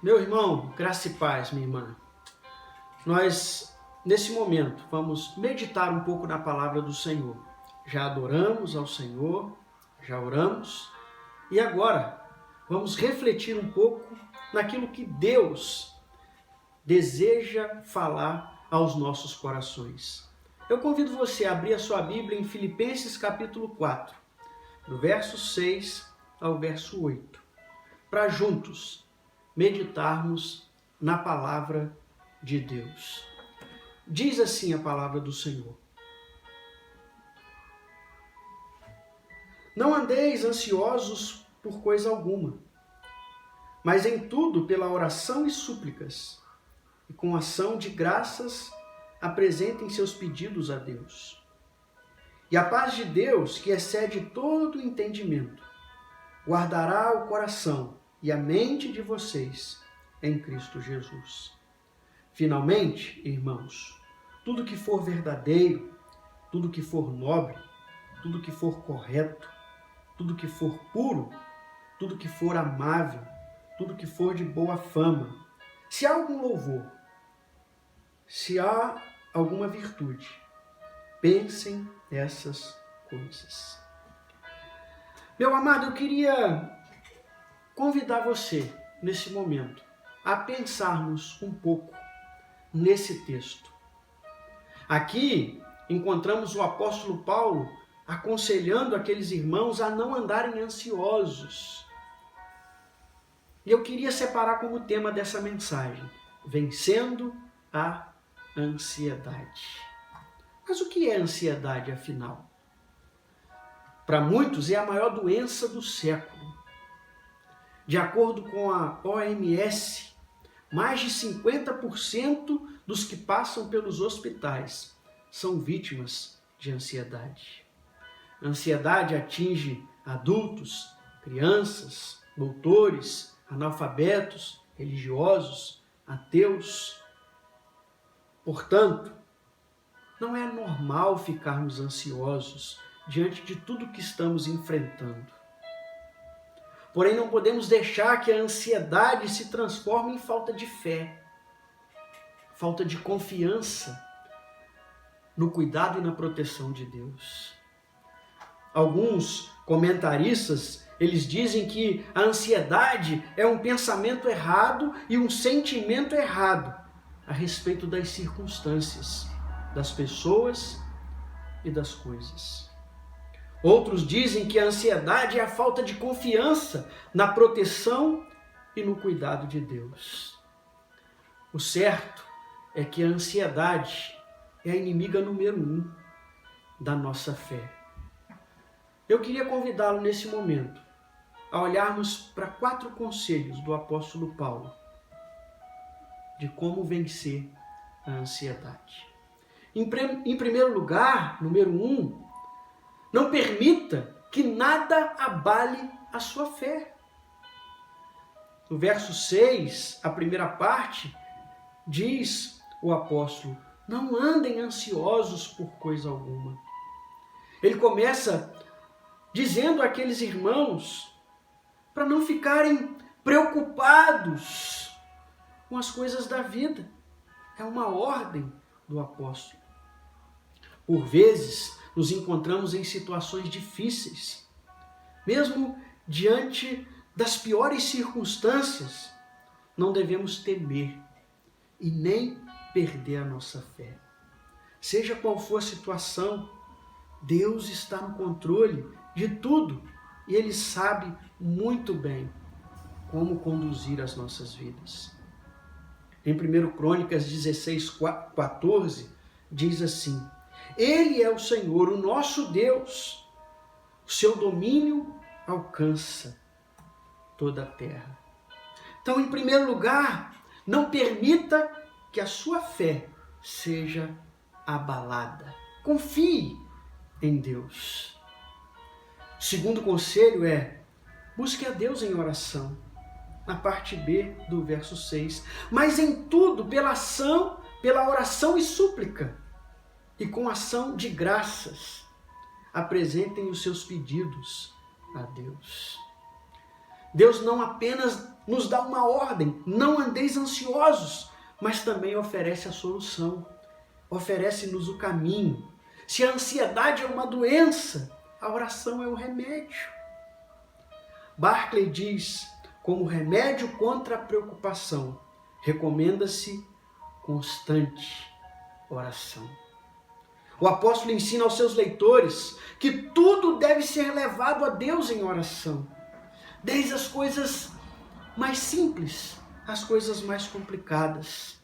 Meu irmão, graça e paz, minha irmã. Nós, nesse momento, vamos meditar um pouco na palavra do Senhor. Já adoramos ao Senhor, já oramos, e agora vamos refletir um pouco naquilo que Deus deseja falar aos nossos corações. Eu convido você a abrir a sua Bíblia em Filipenses capítulo 4, do verso 6 ao verso 8, para juntos meditarmos na palavra de Deus. Diz assim a palavra do Senhor: Não andeis ansiosos por coisa alguma, mas em tudo pela oração e súplicas, e com ação de graças apresentem seus pedidos a Deus. E a paz de Deus, que excede todo entendimento, guardará o coração e a mente de vocês em Cristo Jesus. Finalmente, irmãos, tudo que for verdadeiro, tudo que for nobre, tudo que for correto, tudo que for puro, tudo que for amável, tudo que for de boa fama, se há algum louvor, se há alguma virtude, pensem nessas coisas. Meu amado, eu queria convidar você, nesse momento, a pensarmos um pouco nesse texto. Aqui encontramos o apóstolo Paulo aconselhando aqueles irmãos a não andarem ansiosos. E eu queria separar como tema dessa mensagem: vencendo a ansiedade. Mas o que é ansiedade, afinal? Para muitos é a maior doença do século. De acordo com a OMS, mais de 50% dos que passam pelos hospitais são vítimas de ansiedade. A ansiedade atinge adultos, crianças, doutores, analfabetos, religiosos, ateus. Portanto, não é normal ficarmos ansiosos diante de tudo que estamos enfrentando. Porém, não podemos deixar que a ansiedade se transforme em falta de fé, falta de confiança no cuidado e na proteção de Deus. Alguns comentaristas, eles dizem que a ansiedade é um pensamento errado e um sentimento errado a respeito das circunstâncias, das pessoas e das coisas. Outros dizem que a ansiedade é a falta de confiança na proteção e no cuidado de Deus. O certo é que a ansiedade é a inimiga número 1 da nossa fé. Eu queria convidá-lo nesse momento a olharmos para 4 conselhos do apóstolo Paulo de como vencer a ansiedade. Em primeiro lugar, número 1, não permita que nada abale a sua fé. No verso 6, a primeira parte, diz o apóstolo: não andem ansiosos por coisa alguma. Ele começa dizendo àqueles irmãos para não ficarem preocupados com as coisas da vida. É uma ordem do apóstolo. Por vezes, nos encontramos em situações difíceis. Mesmo diante das piores circunstâncias, não devemos temer e nem perder a nossa fé. Seja qual for a situação, Deus está no controle de tudo e Ele sabe muito bem como conduzir as nossas vidas. Em 1 Crônicas 16:14, diz assim: Ele é o Senhor, o nosso Deus. O seu domínio alcança toda a terra. Então, em primeiro lugar, não permita que a sua fé seja abalada. Confie em Deus. O segundo conselho é: busque a Deus em oração. Na parte B do verso 6. Mas em tudo, pela oração e súplica, e com ação de graças, apresentem os seus pedidos a Deus. Deus não apenas nos dá uma ordem, não andeis ansiosos, mas também oferece a solução, oferece-nos o caminho. Se a ansiedade é uma doença, a oração é o remédio. Barclay diz, como remédio contra a preocupação, recomenda-se constante oração. O apóstolo ensina aos seus leitores que tudo deve ser levado a Deus em oração, desde as coisas mais simples às coisas mais complicadas.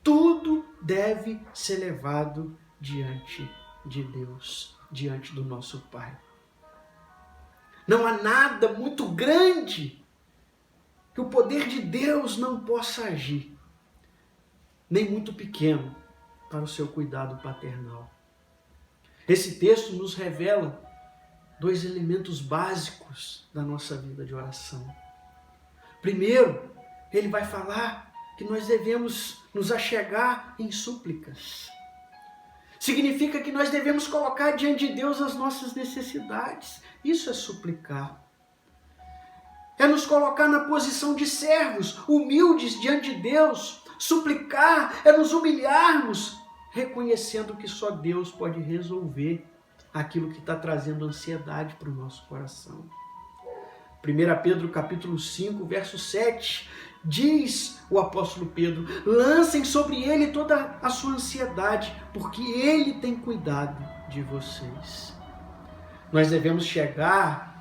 Tudo deve ser levado diante de Deus, diante do nosso Pai. Não há nada muito grande que o poder de Deus não possa agir, nem muito pequeno para o seu cuidado paternal. Esse texto nos revela dois elementos básicos da nossa vida de oração. Primeiro, ele vai falar que nós devemos nos achegar em súplicas. Significa que nós devemos colocar diante de Deus as nossas necessidades. Isso é suplicar. É nos colocar na posição de servos, humildes diante de Deus. Suplicar é nos humilharmos, reconhecendo que só Deus pode resolver aquilo que está trazendo ansiedade para o nosso coração. 1 Pedro capítulo 5, verso 7, diz o apóstolo Pedro, lancem sobre ele toda a sua ansiedade, porque ele tem cuidado de vocês. Nós devemos chegar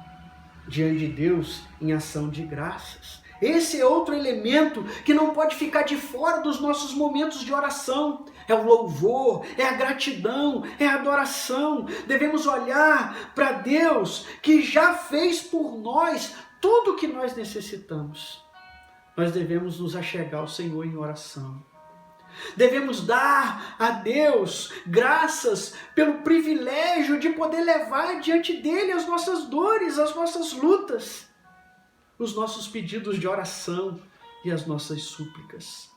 diante de Deus em ação de graças. Esse é outro elemento que não pode ficar de fora dos nossos momentos de oração. É o louvor, é a gratidão, é a adoração. Devemos olhar para Deus que já fez por nós tudo o que nós necessitamos. Nós devemos nos achegar ao Senhor em oração. Devemos dar a Deus graças pelo privilégio de poder levar diante dele as nossas dores, as nossas lutas, os nossos pedidos de oração e as nossas súplicas.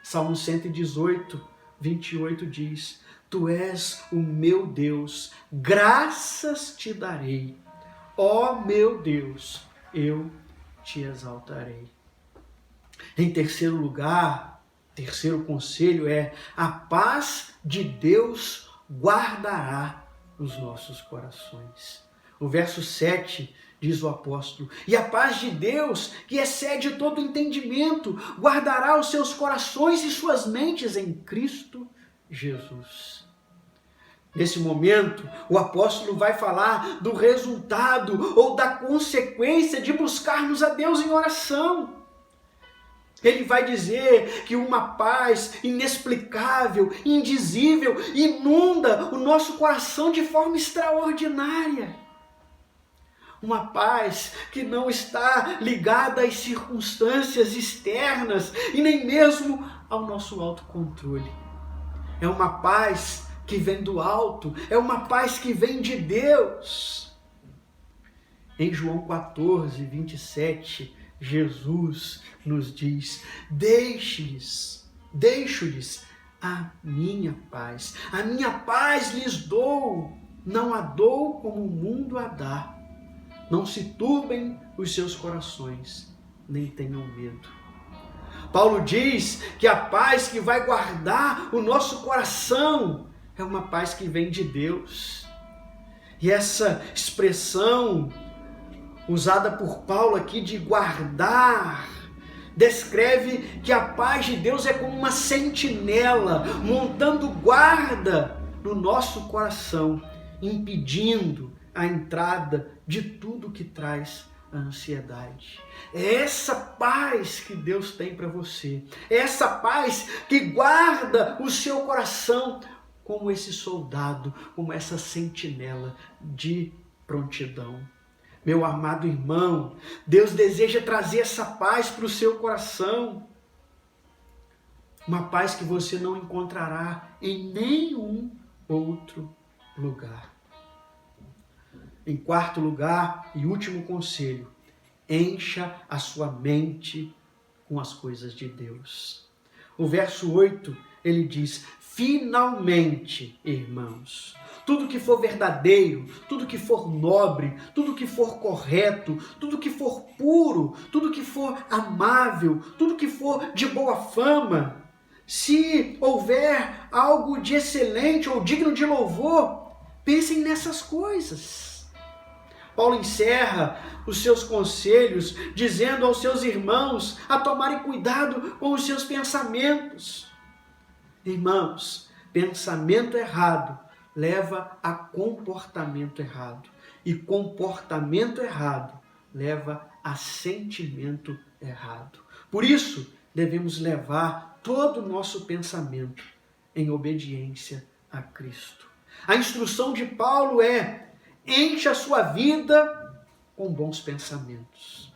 Salmo 118, 28 diz, Tu és o meu Deus, graças te darei. Ó meu Deus, eu te exaltarei. Em terceiro lugar, terceiro conselho é a paz de Deus guardará os nossos corações. O verso 7 diz o apóstolo, e a paz de Deus, que excede todo entendimento, guardará os seus corações e suas mentes em Cristo Jesus. Nesse momento, o apóstolo vai falar do resultado ou da consequência de buscarmos a Deus em oração. Ele vai dizer que uma paz inexplicável, indizível, inunda o nosso coração de forma extraordinária. Uma paz que não está ligada às circunstâncias externas e nem mesmo ao nosso autocontrole. É uma paz que vem do alto, é uma paz que vem de Deus. Em João 14, 27, Jesus nos diz, deixo-lhes a minha paz lhes dou, não a dou como o mundo a dá. Não se turbem os seus corações, nem tenham medo. Paulo diz que a paz que vai guardar o nosso coração é uma paz que vem de Deus. E essa expressão usada por Paulo aqui de guardar, descreve que a paz de Deus é como uma sentinela montando guarda no nosso coração, impedindo a entrada de tudo que traz a ansiedade. É essa paz que Deus tem para você. É essa paz que guarda o seu coração como esse soldado, como essa sentinela de prontidão. Meu amado irmão, Deus deseja trazer essa paz para o seu coração. Uma paz que você não encontrará em nenhum outro lugar. Em quarto lugar e último conselho, encha a sua mente com as coisas de Deus. O verso 8, ele diz, finalmente, irmãos, tudo que for verdadeiro, tudo que for nobre, tudo que for correto, tudo que for puro, tudo que for amável, tudo que for de boa fama, se houver algo de excelente ou digno de louvor, pensem nessas coisas. Paulo encerra os seus conselhos dizendo aos seus irmãos a tomarem cuidado com os seus pensamentos. Irmãos, pensamento errado leva a comportamento errado. E comportamento errado leva a sentimento errado. Por isso, devemos levar todo o nosso pensamento em obediência a Cristo. A instrução de Paulo é: encha a sua vida com bons pensamentos.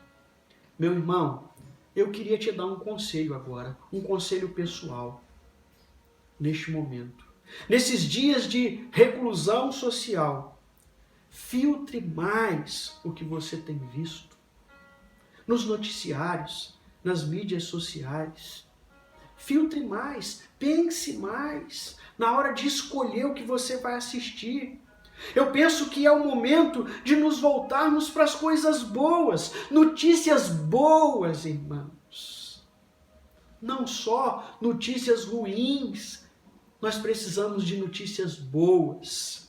Meu irmão, eu queria te dar um conselho agora, um conselho pessoal, neste momento. Nesses dias de reclusão social, filtre mais o que você tem visto nos noticiários, nas mídias sociais. Filtre mais, pense mais na hora de escolher o que você vai assistir. Eu penso que é o momento de nos voltarmos para as coisas boas, notícias boas, irmãos. Não só notícias ruins, nós precisamos de notícias boas.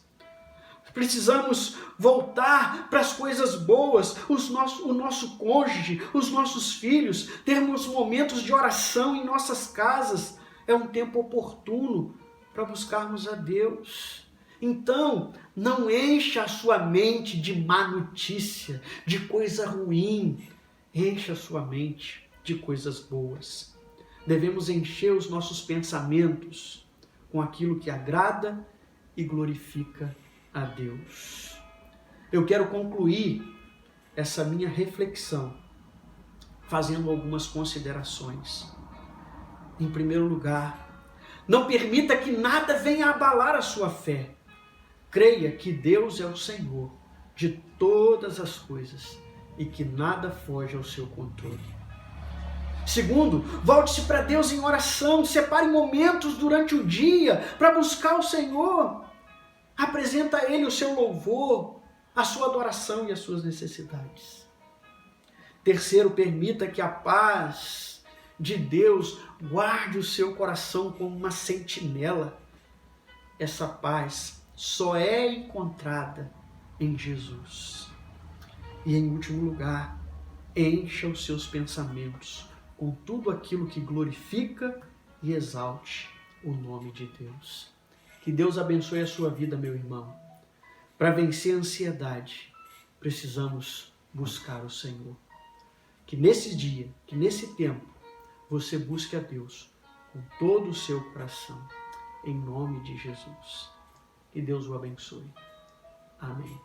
Precisamos voltar para as coisas boas, o nosso cônjuge, os nossos filhos, termos momentos de oração em nossas casas. É um tempo oportuno para buscarmos a Deus. Então, não encha a sua mente de má notícia, de coisa ruim. Encha a sua mente de coisas boas. Devemos encher os nossos pensamentos com aquilo que agrada e glorifica a Deus. Eu quero concluir essa minha reflexão fazendo algumas considerações. Em primeiro lugar, não permita que nada venha abalar a sua fé. Creia que Deus é o Senhor de todas as coisas e que nada foge ao seu controle. Segundo, volte-se para Deus em oração, separe momentos durante o dia para buscar o Senhor. Apresenta a Ele o seu louvor, a sua adoração e as suas necessidades. Terceiro, permita que a paz de Deus guarde o seu coração como uma sentinela. Essa paz só é encontrada em Jesus. E em último lugar, encha os seus pensamentos com tudo aquilo que glorifica e exalte o nome de Deus. Que Deus abençoe a sua vida, meu irmão. Para vencer a ansiedade, precisamos buscar o Senhor. Que nesse dia, que nesse tempo, você busque a Deus com todo o seu coração, em nome de Jesus. Que Deus o abençoe. Amém.